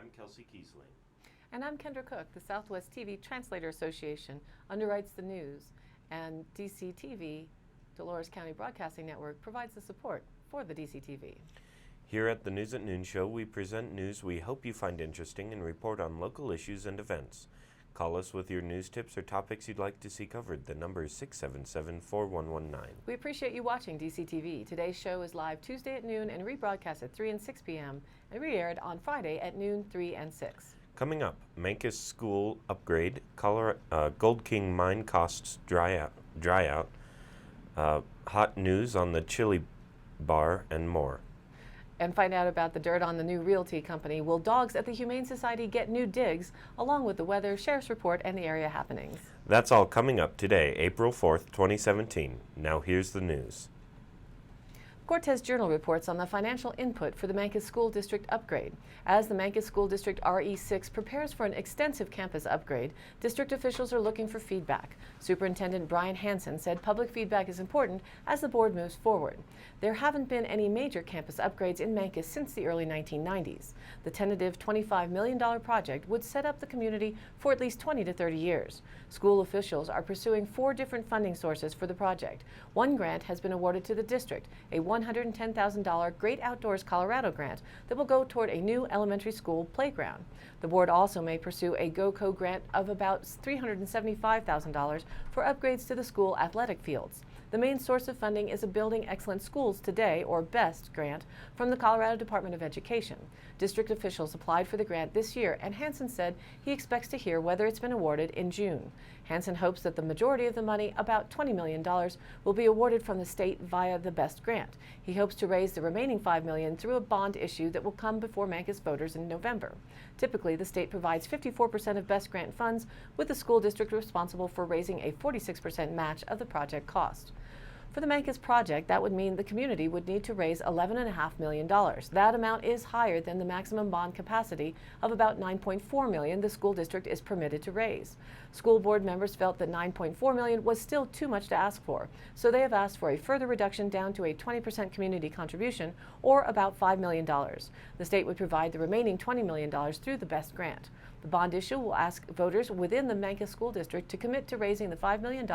I'm Kelsey Kiesling. And I'm Kendra Cook. The Southwest TV Translator Association underwrites the news, and DCTV, Dolores County Broadcasting Network, provides the support for the DCTV. Here at the News at Noon show, we present news we hope you find interesting and report on local issues and events. Call us with your news tips or topics you'd like to see covered. The number is 677-4119. We appreciate you watching DCTV. Today's show is live Tuesday at noon and rebroadcast at 3 and 6 p.m. and re-aired on Friday at noon, 3 and 6. Coming up, Mancos School upgrade, Gold King mine costs dry out, hot news on the chili bar, and more. And find out about the dirt on the new realty company. Will dogs at the Humane Society get new digs, along with the weather, sheriff's report, and the area happenings? That's all coming up today, April 4th, 2017. Now here's the news. Cortez Journal reports on the financial input for the Mancos School District upgrade. As the Mancos School District RE6 prepares for an extensive campus upgrade, district officials are looking for feedback. Superintendent Brian Hansen said public feedback is important as the board moves forward. There haven't been any major campus upgrades in Mancos since the early 1990s. The tentative $25 million project would set up the community for at least 20 to 30 years. School officials are pursuing 4 different funding sources for the project. One grant has been awarded to the district, a $110,000 Great Outdoors Colorado grant that will go toward a new elementary school playground. The board also may pursue a GOCO grant of about $375,000 for upgrades to the school athletic fields. The main source of funding is a Building Excellent Schools Today, or BEST, grant from the Colorado Department of Education. District officials applied for the grant this year, and Hansen said he expects to hear whether it's been awarded in June. Hansen hopes that the majority of the money, about $20 million, will be awarded from the state via the BEST grant. He hopes to raise the remaining $5 million through a bond issue that will come before Mancos voters in November. Typically, the state provides 54% of BEST grant funds, with the school district responsible for raising a 46% match of the project cost. For the Mancos project, that would mean the community would need to raise $11.5 million. That amount is higher than the maximum bond capacity of about $9.4 million the school district is permitted to raise. School board members felt that $9.4 million was still too much to ask for, so they have asked for a further reduction down to a 20% community contribution, or about $5 million. The state would provide the remaining $20 million through the BEST grant. The bond issue will ask voters within the Mancos School District to commit to raising the $5 million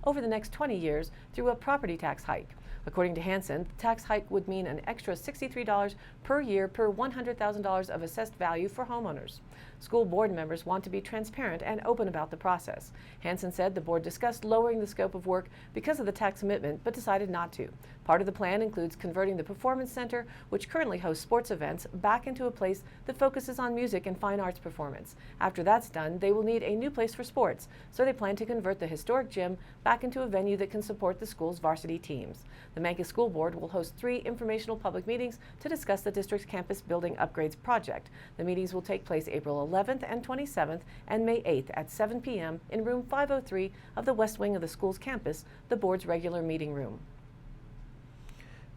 over the next 20 years through a property tax hike. According to Hansen, the tax hike would mean an extra $63 per year per $100,000 of assessed value for homeowners. School board members want to be transparent and open about the process. Hansen said the board discussed lowering the scope of work because of the tax commitment, but decided not to. Part of the plan includes converting the Performance Center, which currently hosts sports events, back into a place that focuses on music and fine arts performance. After that's done, they will need a new place for sports, so they plan to convert the historic gym back into a venue that can support the school's varsity teams. The Mancos School Board will host 3 informational public meetings to discuss the district's campus building upgrades project. The meetings will take place April 11th and 27th and May 8th at 7 p.m. in room 503 of the west wing of the school's campus, the board's regular meeting room.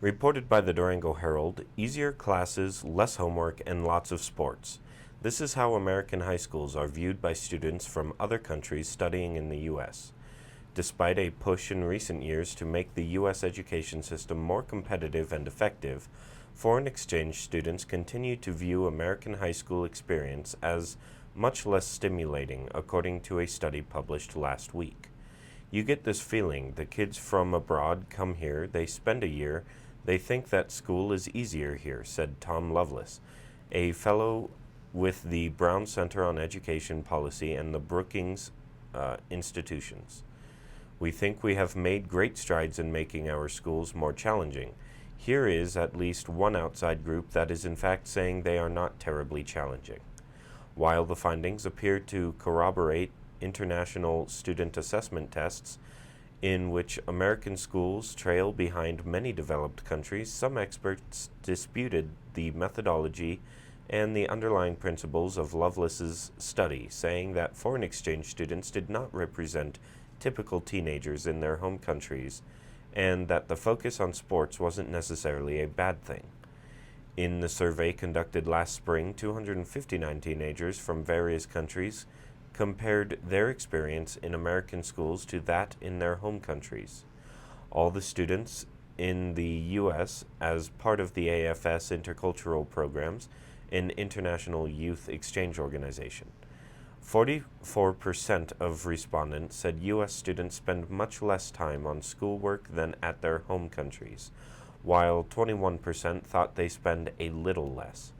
Reported by the Durango Herald, easier classes, less homework, and lots of sports. This is how American high schools are viewed by students from other countries studying in the U.S. Despite a push in recent years to make the U.S. education system more competitive and effective, foreign exchange students continue to view American high school experience as much less stimulating, according to a study published last week. You get this feeling: the kids from abroad come here, they spend a year, they think that school is easier here, said Tom Lovelace, a fellow with the Brown Center on Education Policy and the Brookings institutions. We think we have made great strides in making our schools more challenging. Here is at least one outside group that is in fact saying they are not terribly challenging. While the findings appear to corroborate international student assessment tests, in which American schools trail behind many developed countries, some experts disputed the methodology and the underlying principles of Lovelace's study, saying that foreign exchange students did not represent typical teenagers in their home countries, and that the focus on sports wasn't necessarily a bad thing. In the survey conducted last spring, 259 teenagers from various countries compared their experience in American schools to that in their home countries. All the students in the U.S., as part of the AFS intercultural programs, an international youth exchange organization. 44% of respondents said U.S. students spend much less time on schoolwork than at their home countries, while 21% thought they spend a little less.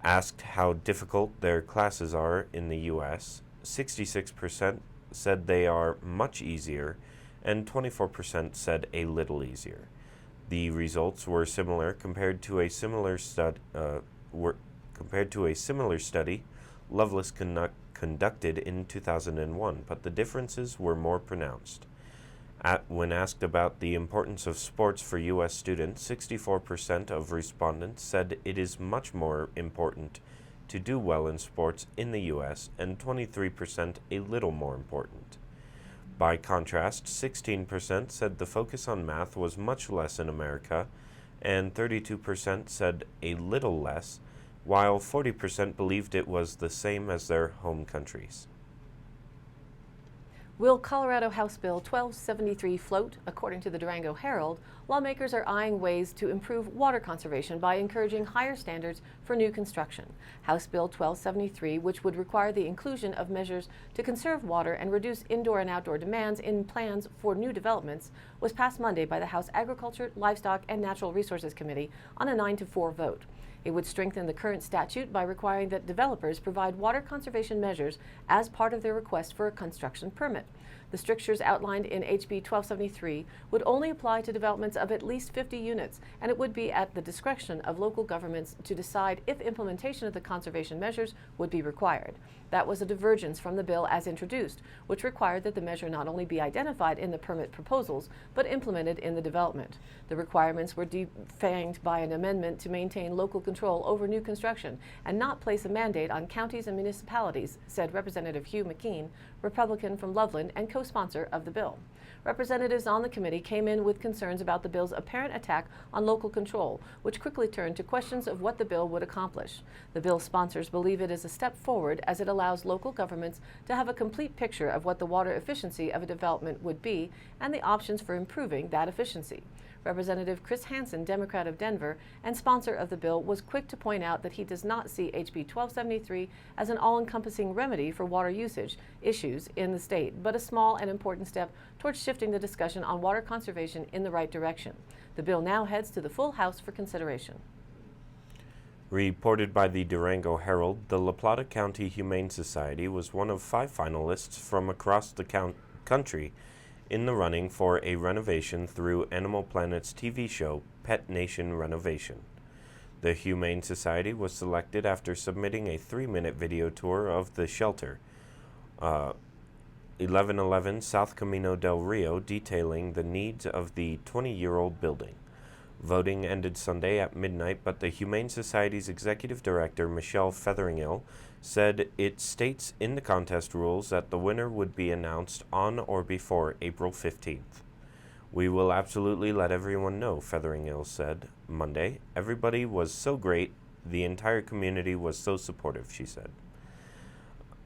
Asked how difficult their classes are in the U.S., 66% said they are much easier, and 24% said a little easier. The results were similar compared to a similar study. Lovelace conducted in 2001, but the differences were more pronounced. When asked about the importance of sports for U.S. students, 64% of respondents said it is much more important to do well in sports in the U.S., and 23% a little more important. By contrast, 16% said the focus on math was much less in America, and 32% said a little less, while 40% believed it was the same as their home countries. Will Colorado House Bill 1273 float? According to the Durango Herald, lawmakers are eyeing ways to improve water conservation by encouraging higher standards for new construction. House Bill 1273, which would require the inclusion of measures to conserve water and reduce indoor and outdoor demands in plans for new developments, was passed Monday by the House Agriculture, Livestock, and Natural Resources Committee on a 9-4 vote. It would strengthen the current statute by requiring that developers provide water conservation measures as part of their request for a construction permit. The strictures outlined in HB 1273 would only apply to developments of at least 50 units, and it would be at the discretion of local governments to decide if implementation of the conservation measures would be required. That was a divergence from the bill as introduced, which required that the measure not only be identified in the permit proposals, but implemented in the development. The requirements were defanged by an amendment to maintain local control over new construction and not place a mandate on counties and municipalities, said Representative Hugh McKean, Republican from Loveland and co-sponsor of the bill. Representatives on the committee came in with concerns about the bill's apparent attack on local control, which quickly turned to questions of what the bill would accomplish. The bill's sponsors believe it is a step forward as it allows local governments to have a complete picture of what the water efficiency of a development would be and the options for improving that efficiency. Representative Chris Hansen, Democrat of Denver and sponsor of the bill, was quick to point out that he does not see HB 1273 as an all-encompassing remedy for water usage issues in the state, but a small and important step towards shifting the discussion on water conservation in the right direction. The bill now heads to the full House for consideration. Reported by the Durango Herald, the La Plata County Humane Society was one of 5 finalists from across the country in the running for a renovation through Animal Planet's TV show Pet Nation Renovation. The Humane Society was selected after submitting a 3-minute video tour of the shelter, 1111 South Camino del Rio, detailing the needs of the 20-year-old building. Voting ended Sunday at midnight, but the Humane Society's executive director, Michelle Featheringill, said it states in the contest rules that the winner would be announced on or before April 15th. "We will absolutely let everyone know," Featheringill said Monday. "Everybody was so great. The entire community was so supportive," she said.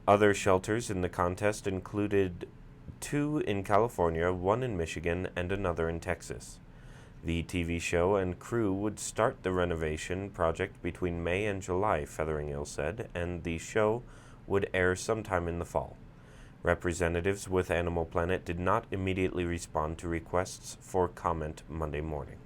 Other shelters in the contest included 2 in California, 1 in Michigan, and another in Texas. The TV show and crew would start the renovation project between May and July, Featheringill said, and the show would air sometime in the fall. Representatives with Animal Planet did not immediately respond to requests for comment Monday morning.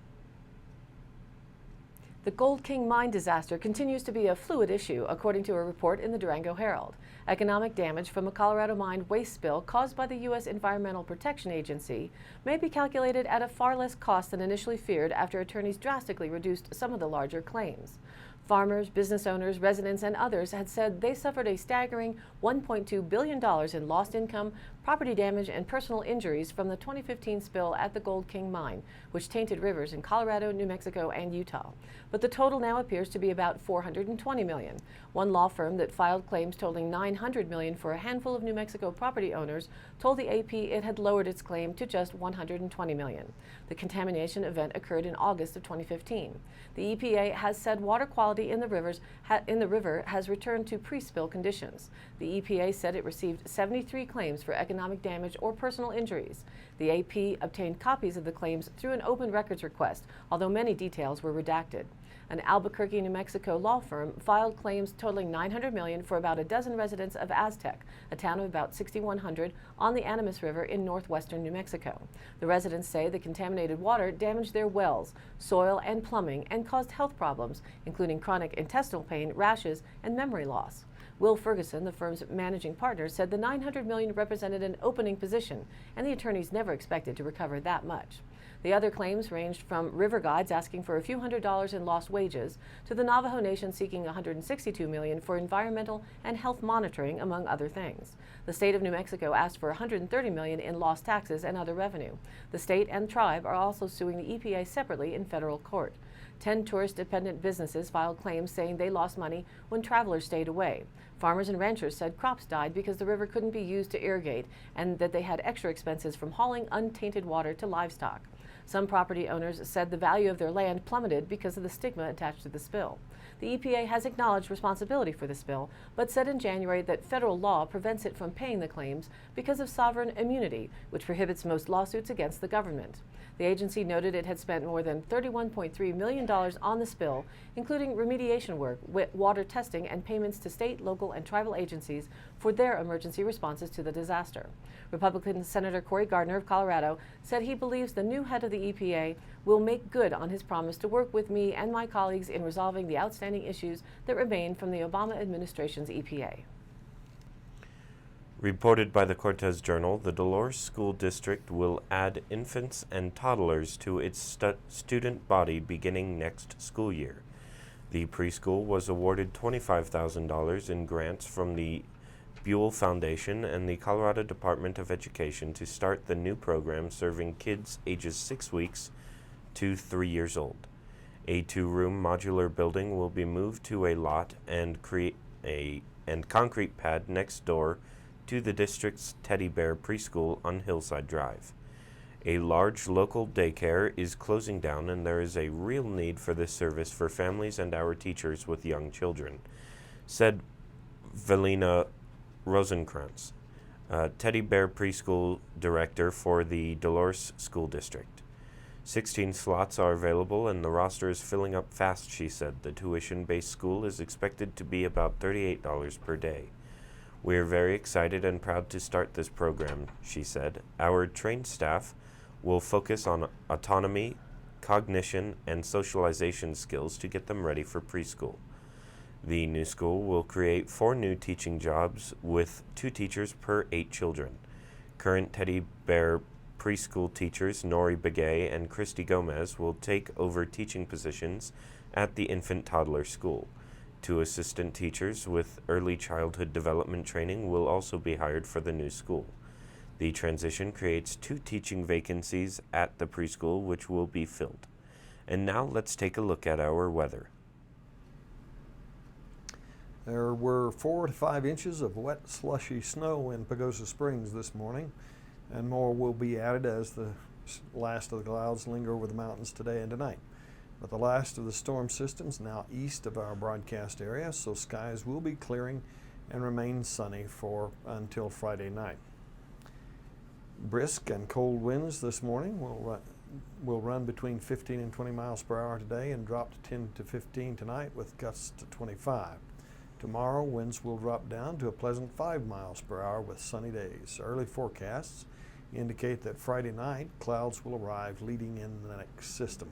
The Gold King mine disaster continues to be a fluid issue, according to a report in the Durango Herald. Economic damage from a Colorado mine waste spill caused by the U.S. Environmental Protection Agency may be calculated at a far less cost than initially feared after attorneys drastically reduced some of the larger claims. Farmers, business owners, residents, and others had said they suffered a staggering $1.2 billion in lost income, property damage, and personal injuries from the 2015 spill at the Gold King mine, which tainted rivers in Colorado, New Mexico, and Utah. But the total now appears to be about $420 million. One law firm that filed claims totaling $900 million for a handful of New Mexico property owners told the AP it had lowered its claim to just $120 million. The contamination event occurred in August of 2015. The EPA has said water quality in the river has returned to pre-spill conditions. The EPA said it received 73 claims for economic damage or personal injuries. The AP obtained copies of the claims through an open records request, although many details were redacted. An Albuquerque, New Mexico law firm filed claims totaling $900 million for about a dozen residents of Aztec, a town of about 6,100 on the Animas River in northwestern New Mexico. The residents say the contaminated water damaged their wells, soil, and plumbing and caused health problems, including chronic intestinal pain, rashes, and memory loss. Will Ferguson, the firm's managing partner, said the $900 million represented an opening position, and the attorneys never expected to recover that much. The other claims ranged from river guides asking for a few $100s in lost wages to the Navajo Nation seeking $162 million for environmental and health monitoring, among other things. The state of New Mexico asked for $130 million in lost taxes and other revenue. The state and tribe are also suing the EPA separately in federal court. 10 tourist-dependent businesses filed claims saying they lost money when travelers stayed away. Farmers and ranchers said crops died because the river couldn't be used to irrigate and that they had extra expenses from hauling untainted water to livestock. Some property owners said the value of their land plummeted because of the stigma attached to the spill. The EPA has acknowledged responsibility for the spill, but said in January that federal law prevents it from paying the claims because of sovereign immunity, which prohibits most lawsuits against the government. The agency noted it had spent more than $31.3 million on the spill, including remediation work, water testing, and payments to state, local, and tribal agencies for their emergency responses to the disaster. Republican Senator Cory Gardner of Colorado said he believes the new head of the EPA will make good on his promise to work with me and my colleagues in resolving the outstanding issues that remain from the Obama administration's EPA. Reported by the Cortez Journal, the Dolores School District will add infants and toddlers to its student body beginning next school year. The preschool was awarded $25,000 in grants from the Buell Foundation and the Colorado Department of Education to start the new program serving kids ages 6 weeks to 3 years old. A 2-room modular building will be moved to a lot and concrete pad next door to the district's Teddy Bear Preschool on Hillside Drive. A large local daycare is closing down, and there is a real need for this service for families and our teachers with young children, said Velina Rosenkrantz, Teddy Bear Preschool Director for the Dolores School District. 16 slots are available, and the roster is filling up fast, she said. The tuition-based school is expected to be about $38 per day. We are very excited and proud to start this program, she said. Our trained staff will focus on autonomy, cognition, and socialization skills to get them ready for preschool. The new school will create 4 new teaching jobs with 2 teachers per 8 children. Current Teddy Bear preschool teachers Nori Begay and Christy Gomez will take over teaching positions at the infant-toddler school. 2 assistant teachers with early childhood development training will also be hired for the new school. The transition creates 2 teaching vacancies at the preschool, which will be filled. And now let's take a look at our weather. There were 4 to 5 inches of wet, slushy snow in Pagosa Springs this morning, and more will be added as the last of the clouds linger over the mountains today and tonight. But the last of the storm systems now east of our broadcast area, so skies will be clearing and remain sunny until Friday night. Brisk and cold winds this morning will run between 15 and 20 miles per hour today and drop to 10 to 15 tonight with gusts to 25. Tomorrow, winds will drop down to a pleasant 5 miles per hour with sunny days. Early forecasts indicate that Friday night clouds will arrive leading in the next system,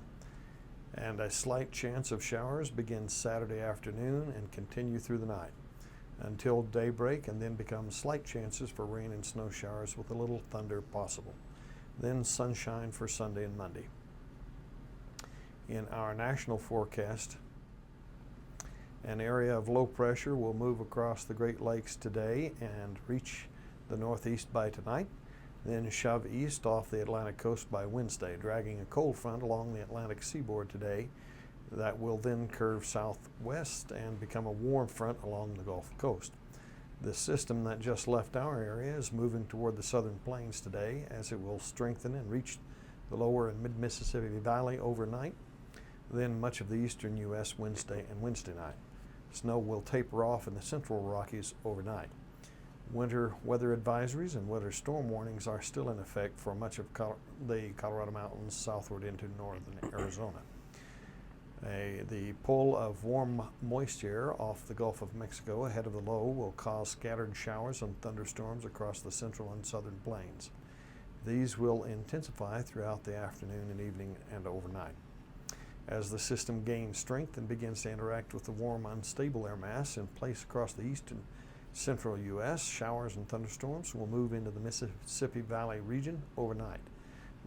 and a slight chance of showers begins Saturday afternoon and continue through the night until daybreak, and then become slight chances for rain and snow showers with a little thunder possible. Then sunshine for Sunday and Monday. In our national forecast, an area of low pressure will move across the Great Lakes today and reach the northeast by tonight, then shove east off the Atlantic coast by Wednesday, dragging a cold front along the Atlantic seaboard today that will then curve southwest and become a warm front along the Gulf Coast. The system that just left our area is moving toward the southern plains today, as it will strengthen and reach the lower and mid-Mississippi Valley overnight, then much of the eastern U.S. Wednesday and Wednesday night. Snow will taper off in the central Rockies overnight. Winter weather advisories and winter storm warnings are still in effect for much of the Colorado Mountains southward into northern Arizona. The pull of warm moisture off the Gulf of Mexico ahead of the low will cause scattered showers and thunderstorms across the central and southern plains. These will intensify throughout the afternoon and evening and overnight. As the system gains strength and begins to interact with the warm, unstable air mass in place across the eastern central U.S., showers and thunderstorms will move into the Mississippi Valley region overnight,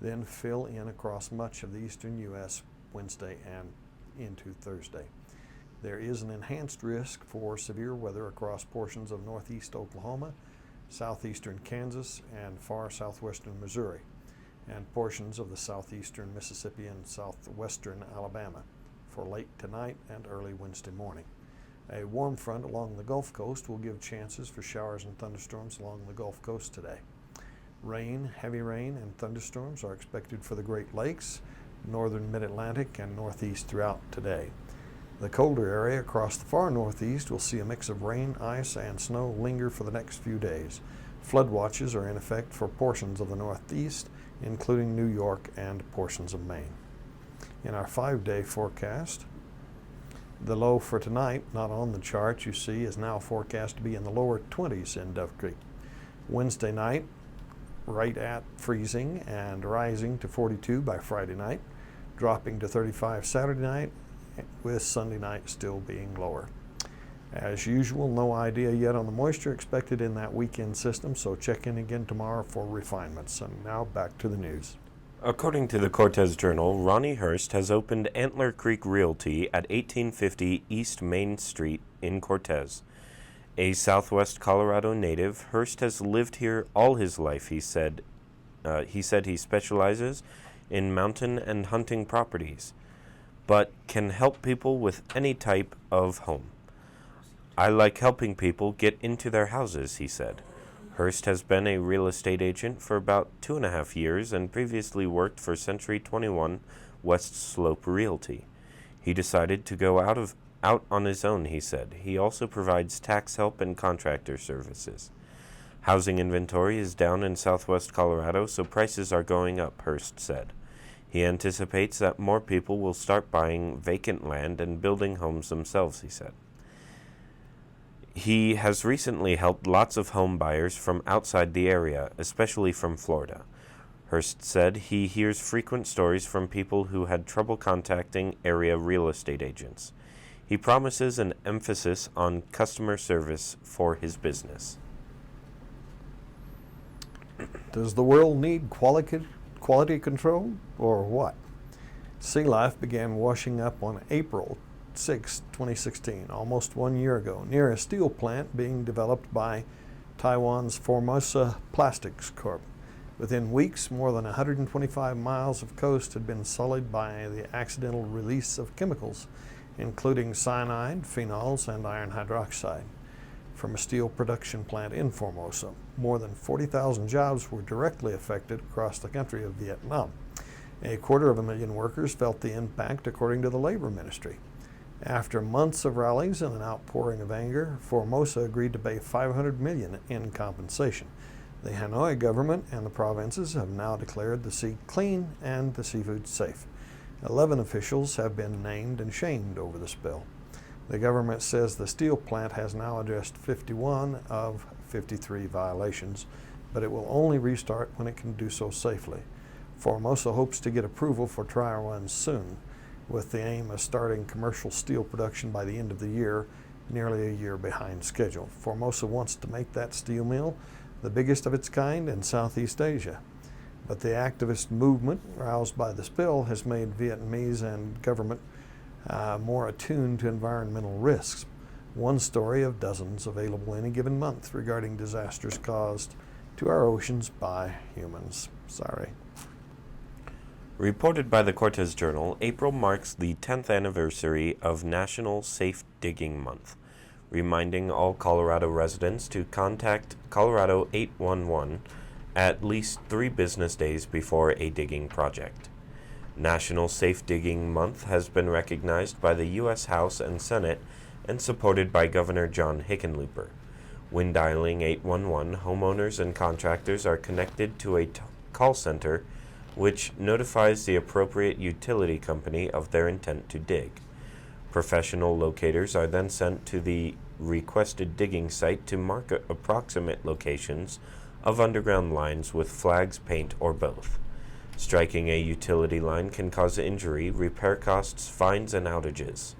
then fill in across much of the eastern U.S. Wednesday and into Thursday. There is an enhanced risk for severe weather across portions of northeast Oklahoma, southeastern Kansas, and far southwestern Missouri, and portions of the southeastern Mississippi and southwestern Alabama for late tonight and early Wednesday morning. A warm front along the Gulf Coast will give chances for showers and thunderstorms along the Gulf Coast today. Rain, heavy rain, and thunderstorms are expected for the Great Lakes, northern mid-Atlantic, and northeast throughout today. The colder area across the far northeast will see a mix of rain, ice, and snow linger for the next few days. Flood watches are in effect for portions of the northeast, including New York and portions of Maine. In our 5-day forecast, the low for tonight, not on the chart you see, is now forecast to be in the lower 20s in Duff Creek. Wednesday night, right at freezing and rising to 42 by Friday night, dropping to 35 Saturday night, with Sunday night still being lower. As usual, no idea yet on the moisture expected in that weekend system, so check in again tomorrow for refinements. And now back to the news. According to the Cortez Journal, Ronnie Hurst has opened Antler Creek Realty at 1850 East Main Street in Cortez. A Southwest Colorado native, Hurst has lived here all his life, he said. He specializes in mountain and hunting properties, but can help people with any type of home. I like helping people get into their houses, he said. Hurst has been a real estate agent for about 2.5 years and previously worked for Century 21 West Slope Realty. He decided to go out on his own, he said. He also provides tax help and contractor services. Housing inventory is down in southwest Colorado, so prices are going up, Hurst said. He anticipates that more people will start buying vacant land and building homes themselves, he said. He has recently helped lots of home buyers from outside the area, especially from Florida. Hurst said he hears frequent stories from people who had trouble contacting area real estate agents. He promises an emphasis on customer service for his business. Does the world need quality control, or what? Sea life began washing up on April 6, 2016, almost 1 year ago, near a steel plant being developed by Taiwan's Formosa Plastics Corp. Within weeks, more than 125 miles of coast had been sullied by the accidental release of chemicals, including cyanide, phenols, and iron hydroxide, from a steel production plant in Formosa. More than 40,000 jobs were directly affected across the country of Vietnam. 250,000 workers felt the impact, according to the Labor Ministry. After months of rallies and an outpouring of anger, Formosa agreed to pay $500 million in compensation. The Hanoi government and the provinces have now declared the sea clean and the seafood safe. 11 officials have been named and shamed over the spill. The government says the steel plant has now addressed 51 of 53 violations, but it will only restart when it can do so safely. Formosa hopes to get approval for trial runs soon, with the aim of starting commercial steel production by the end of the year, nearly a year behind schedule. Formosa wants to make that steel mill the biggest of its kind in Southeast Asia. But the activist movement roused by the spill has made Vietnamese and government more attuned to environmental risks. One story of dozens available any given month regarding disasters caused to our oceans by humans. Sorry. Reported by the Cortez Journal, April marks the 10th anniversary of National Safe Digging Month, reminding all Colorado residents to contact Colorado 811 at least 3 business days before a digging project. National Safe Digging Month has been recognized by the U.S. House and Senate and supported by Governor John Hickenlooper. When dialing 811, homeowners and contractors are connected to a call center which notifies the appropriate utility company of their intent to dig. Professional locators are then sent to the requested digging site to mark approximate locations of underground lines with flags, paint, or both. Striking a utility line can cause injury, repair costs, fines, and outages.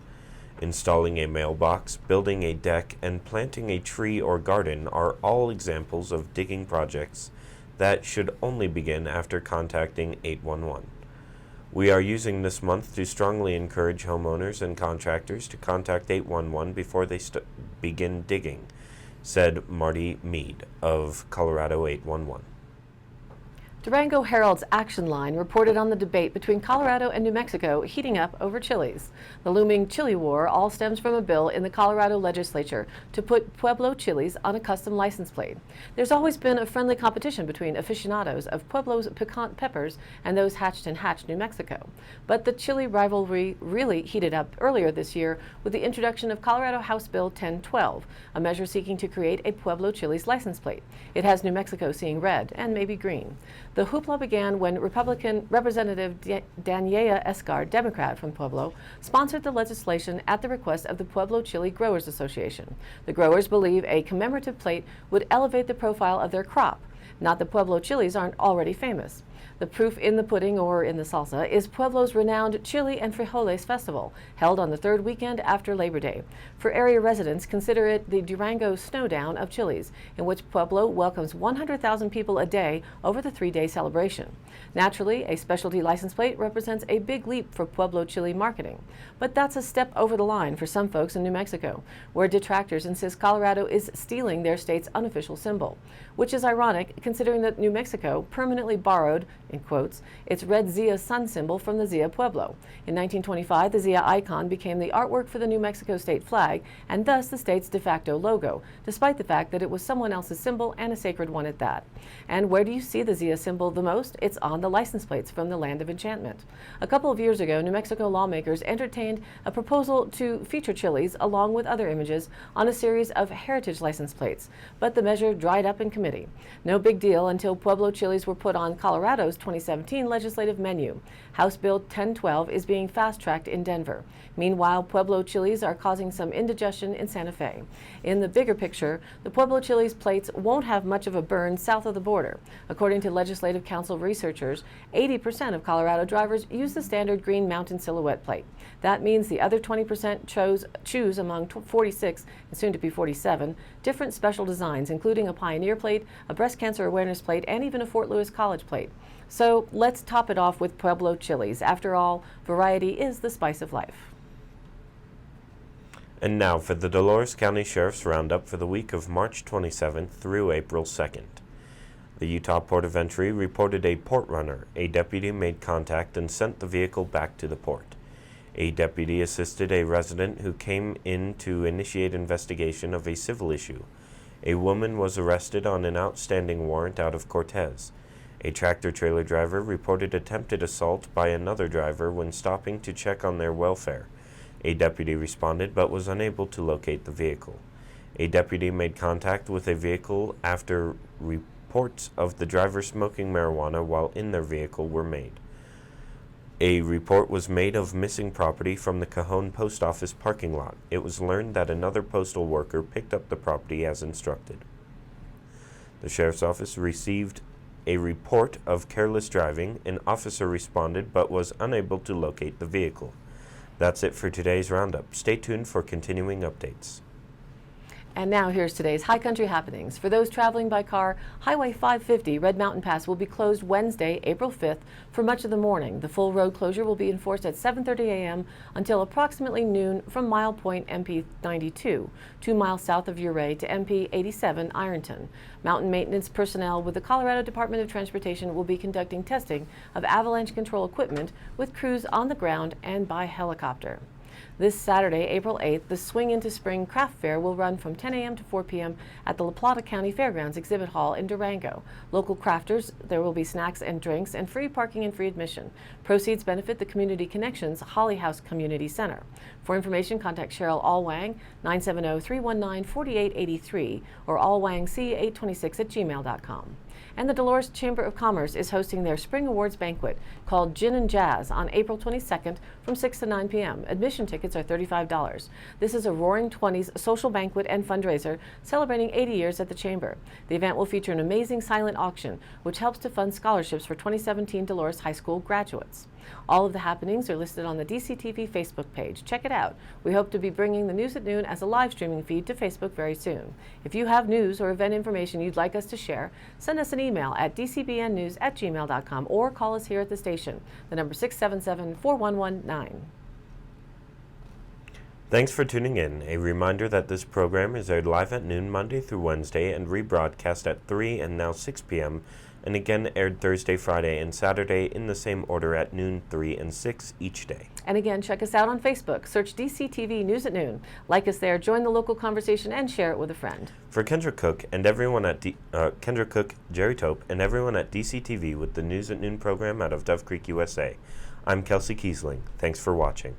Installing a mailbox, building a deck, and planting a tree or garden are all examples of digging projects that should only begin after contacting 811. We are using this month to strongly encourage homeowners and contractors to contact 811 before they begin digging, said Marty Mead of Colorado 811. Durango Herald's Action Line reported on the debate between Colorado and New Mexico heating up over chilies. The looming chili war all stems from a bill in the Colorado legislature to put Pueblo chilies on a custom license plate. There's always been a friendly competition between aficionados of Pueblo's piquant peppers and those hatched in Hatch, New Mexico. But the chili rivalry really heated up earlier this year with the introduction of Colorado House Bill 1012, a measure seeking to create a Pueblo chili's license plate. It has New Mexico seeing red and maybe green. The hoopla began when Republican Representative Daniela Escar, Democrat from Pueblo, sponsored the legislation at the request of the Pueblo Chili Growers Association. The growers believe a commemorative plate would elevate the profile of their crop. Not that Pueblo chilies aren't already famous. The proof in the pudding, or in the salsa, is Pueblo's renowned Chili and Frijoles Festival, held on the third weekend after Labor Day. For area residents, consider it the Durango Snowdown of chilies, in which Pueblo welcomes 100,000 people a day over the three-day celebration. Naturally, a specialty license plate represents a big leap for Pueblo chili marketing. But that's a step over the line for some folks in New Mexico, where detractors insist Colorado is stealing their state's unofficial symbol, which is ironic considering that New Mexico permanently borrowed, in quotes, its red Zia sun symbol from the Zia Pueblo. In 1925, the Zia icon became the artwork for the New Mexico state flag and thus the state's de facto logo, despite the fact that it was someone else's symbol and a sacred one at that. And where do you see the Zia symbol the most? It's on the license plates from the Land of Enchantment. A couple of years ago, New Mexico lawmakers entertained a proposal to feature chilies along with other images on a series of heritage license plates, but the measure dried up in committee. No big deal until Pueblo chilies were put on Colorado's 2017 legislative menu. House Bill 1012 is being fast-tracked in Denver. Meanwhile, Pueblo chilies are causing some indigestion in Santa Fe. In the bigger picture, the Pueblo chilies plates won't have much of a burn south of the border. According to Legislative Council researchers, 80% of Colorado drivers use the standard Green Mountain silhouette plate. That means the other 20% choose among 46, and soon to be 47, different special designs, including a Pioneer plate, a breast cancer awareness plate, and even a Fort Lewis College plate. So let's top it off with Pueblo chilies. After all, variety is the spice of life. And now for the Dolores County Sheriff's Roundup for the week of March 27th through April 2nd. The Utah Port of Entry reported a port runner. A deputy made contact and sent the vehicle back to the port. A deputy assisted a resident who came in to initiate investigation of a civil issue. A woman was arrested on an outstanding warrant out of Cortez. A tractor-trailer driver reported attempted assault by another driver when stopping to check on their welfare. A deputy responded but was unable to locate the vehicle. A deputy made contact with a vehicle after reports of the driver smoking marijuana while in their vehicle were made. A report was made of missing property from the Cajon Post Office parking lot. It was learned that another postal worker picked up the property as instructed. The sheriff's office received a report of careless driving. An officer responded but was unable to locate the vehicle. That's it for today's roundup. Stay tuned for continuing updates. And now here's today's High Country happenings. For those traveling by car, Highway 550 Red Mountain Pass will be closed Wednesday, April 5th for much of the morning. The full road closure will be enforced at 7:30 a.m. until approximately noon from Mile Point MP 92, 2 miles south of Ouray, to MP 87 Ironton. Mountain maintenance personnel with the Colorado Department of Transportation will be conducting testing of avalanche control equipment with crews on the ground and by helicopter. This Saturday, April 8th, the Swing into Spring Craft Fair will run from 10 a.m. to 4 p.m. at the La Plata County Fairgrounds Exhibit Hall in Durango. Local crafters, there will be snacks and drinks and free parking and free admission. Proceeds benefit the Community Connections Holly House Community Center. For information, contact Cheryl Allwang, 970-319-4883 or allwangc826@gmail.com. And the Dolores Chamber of Commerce is hosting their Spring Awards Banquet called Gin and Jazz on April 22nd from 6 to 9 p.m. Admission tickets are $35. This is a Roaring Twenties social banquet and fundraiser celebrating 80 years at the Chamber. The event will feature an amazing silent auction, which helps to fund scholarships for 2017 Dolores High School graduates. All of the happenings are listed on the DCTV Facebook page. Check it out. We hope to be bringing the News at Noon as a live streaming feed to Facebook very soon. If you have news or event information you'd like us to share, send us an email at dcbnnews@gmail.com or call us here at the station. The number 677-4119. Thanks for tuning in. A reminder that this program is aired live at noon Monday through Wednesday and rebroadcast at 3 and now 6 p.m. and again aired Thursday, Friday, and Saturday in the same order at noon, 3, and 6 each day. And again, check us out on Facebook. Search DCTV News at Noon. Like us there, join the local conversation, and share it with a friend. For Kendra Cook and everyone at Kendra Cook, Jerry Tope, and everyone at DCTV with the News at Noon program out of Dove Creek, USA, I'm Kelsey Kiesling. Thanks for watching.